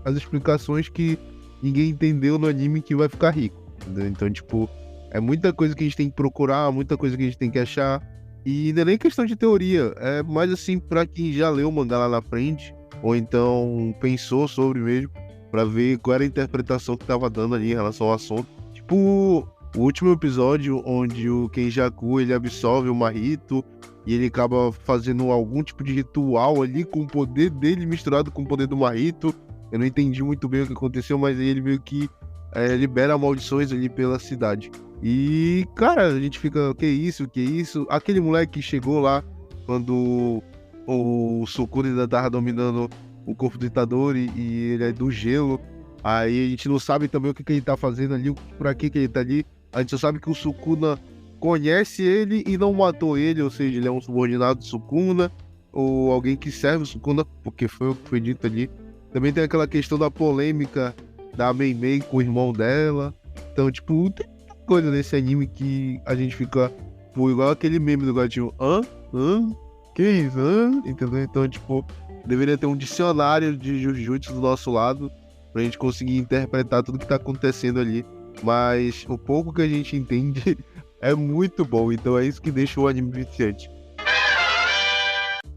as explicações que ninguém entendeu no anime que vai ficar rico. Entendeu? Então, tipo, é muita coisa que a gente tem que procurar, muita coisa que a gente tem que achar. E não é nem questão de teoria, é mais assim pra quem já leu o mangá lá na frente, ou então pensou sobre mesmo, pra ver qual era a interpretação que tava dando ali em relação ao assunto. Tipo, o último episódio onde o Kenjaku, ele absorve o Mahito e ele acaba fazendo algum tipo de ritual ali com o poder dele misturado com o poder do Mahito. Eu não entendi muito bem o que aconteceu, mas aí ele meio que libera maldições ali pela cidade. E, cara, a gente fica, que isso? Aquele moleque que chegou lá quando o Sukuna ainda tava dominando o corpo do Itadori e ele é do gelo. Aí a gente não sabe também o que ele tá fazendo ali, pra que ele tá ali. A gente só sabe que o Sukuna conhece ele e não matou ele, ou seja, ele é um subordinado do Sukuna, ou alguém que serve o Sukuna, porque foi o que foi dito ali. Também tem aquela questão da polêmica da Mei Mei com o irmão dela. Então, tipo, tem coisa nesse anime que a gente fica, pô, igual aquele meme do gatinho, que isso, entendeu? Então, tipo, deveria ter um dicionário de Jujutsu do nosso lado pra gente conseguir interpretar tudo que tá acontecendo ali. Mas o pouco que a gente entende é muito bom, então é isso que deixa o anime viciante.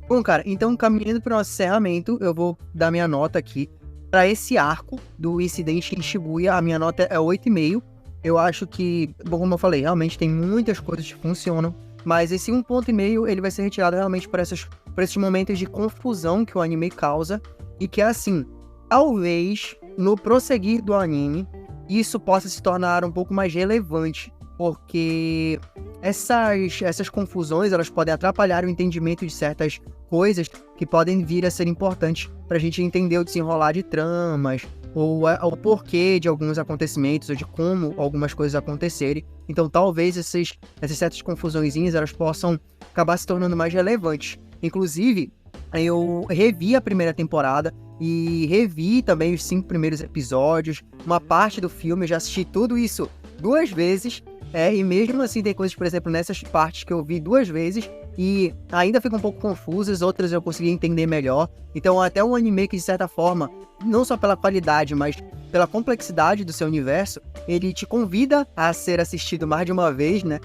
Bom, cara, então caminhando para o nosso encerramento, eu vou dar minha nota aqui. Para esse arco do incidente em Shibuya, a minha nota é 8,5. Eu acho que, bom, como eu falei, realmente tem muitas coisas que funcionam, mas esse 1,5 ele vai ser retirado realmente por esses momentos de confusão que o anime causa, e que é assim, talvez no prosseguir do anime isso possa se tornar um pouco mais relevante, porque essas confusões elas podem atrapalhar o entendimento de certas coisas que podem vir a ser importantes para a gente entender o desenrolar de tramas, ou o porquê de alguns acontecimentos, ou de como algumas coisas acontecerem. Então talvez essas certas confusõezinhas elas possam acabar se tornando mais relevantes. Inclusive, eu revi a primeira temporada e revi também os 5 primeiros episódios, uma parte do filme, eu já assisti tudo isso 2 vezes, e mesmo assim tem coisas, por exemplo, nessas partes que eu vi 2 vezes e ainda ficam um pouco confusas, outras eu consegui entender melhor. Então até um anime que, de certa forma, não só pela qualidade, mas pela complexidade do seu universo, ele te convida a ser assistido mais de uma vez, né?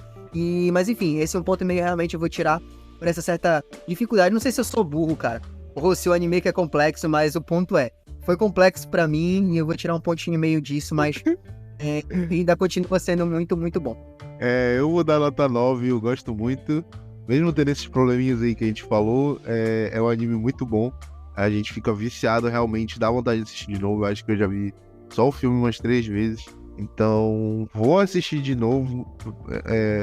Mas enfim, esse é um ponto meio realmente eu vou tirar por essa certa dificuldade. Não sei se eu sou burro, cara, ou se o anime que é complexo, mas o ponto foi complexo pra mim e eu vou tirar um pontinho e meio disso, mas ainda continua sendo muito, muito bom. Eu vou dar nota 9, eu gosto muito. Mesmo tendo esses probleminhas aí que a gente falou, é um anime muito bom. A gente fica viciado, realmente, dá vontade de assistir de novo. Eu acho que eu já vi só o filme umas 3 vezes. Então, vou assistir de novo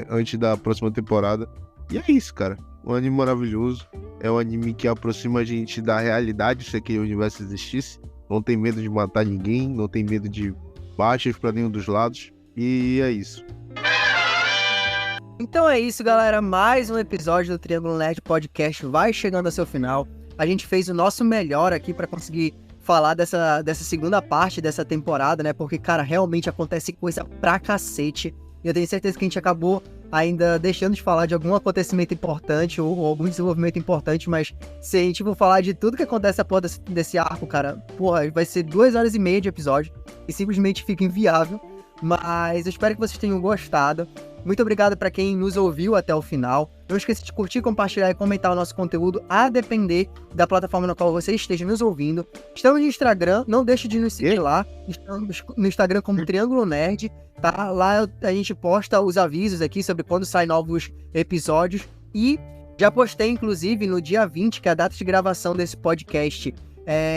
antes da próxima temporada. E é isso, cara. Um anime maravilhoso. É um anime que aproxima a gente da realidade, se aquele universo existisse. Não tem medo de matar ninguém, não tem medo de baixas pra nenhum dos lados. E é isso. Então é isso, galera. Mais um episódio do Triângulo Nerd Podcast vai chegando ao seu final. A gente fez o nosso melhor aqui pra conseguir falar dessa segunda parte dessa temporada, né? Porque, cara, realmente acontece coisa pra cacete. E eu tenho certeza que a gente acabou ainda deixando de falar de algum acontecimento importante ou algum desenvolvimento importante, mas se a gente for falar de tudo que acontece após desse arco, cara, porra, vai ser 2h30 de episódio e simplesmente fica inviável. Mas eu espero que vocês tenham gostado. Muito obrigado para quem nos ouviu até o final. Não esqueça de curtir, compartilhar e comentar o nosso conteúdo, a depender da plataforma na qual você esteja nos ouvindo. Estamos no Instagram, não deixe de nos seguir lá. Estamos no Instagram como Triângulo Nerd, tá? Lá a gente posta os avisos aqui sobre quando saem novos episódios. E já postei, inclusive, no dia 20, que é a data de gravação desse podcast,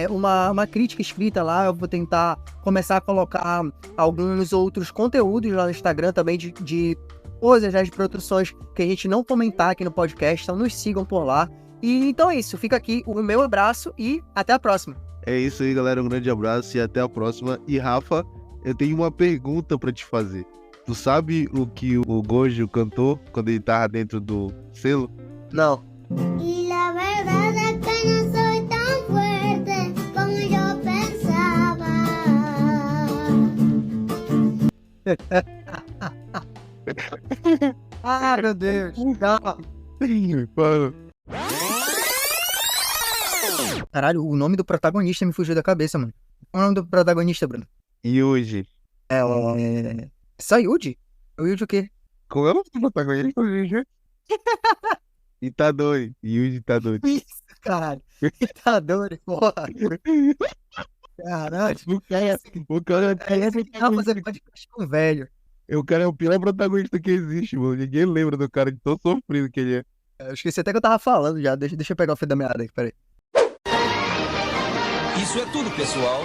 uma crítica escrita lá. Eu vou tentar começar a colocar alguns outros conteúdos lá no Instagram também de coisas, de produções que a gente não comentar aqui no podcast, então nos sigam por lá. E então é isso, fica aqui o meu abraço e até a próxima. É isso aí, galera, um grande abraço e até a próxima. E Rafa, eu tenho uma pergunta pra te fazer. Tu sabe o que o Gojo cantou quando ele tava dentro do selo? Não. Y la verdad es que no soy tan fuerte como yo pensaba. Ah, meu Deus. Mano. Caralho, o nome do protagonista me fugiu da cabeça, mano. Qual é o nome do protagonista, Bruno? Yuji. Sayuji? O Yuji o quê? Como é o nome do protagonista, Yuji? Itadori. Yuji Itadori. Isso, caralho. Itadori, porra. Caralho. O cara Aí a gente tá fazendo podcast com o velho. O cara é o pior protagonista que existe, mano. Ninguém lembra do cara de tão sofrido que ele é. Eu esqueci até que eu tava falando já. Deixa eu pegar o fio da meada aqui, peraí. Isso é tudo, pessoal.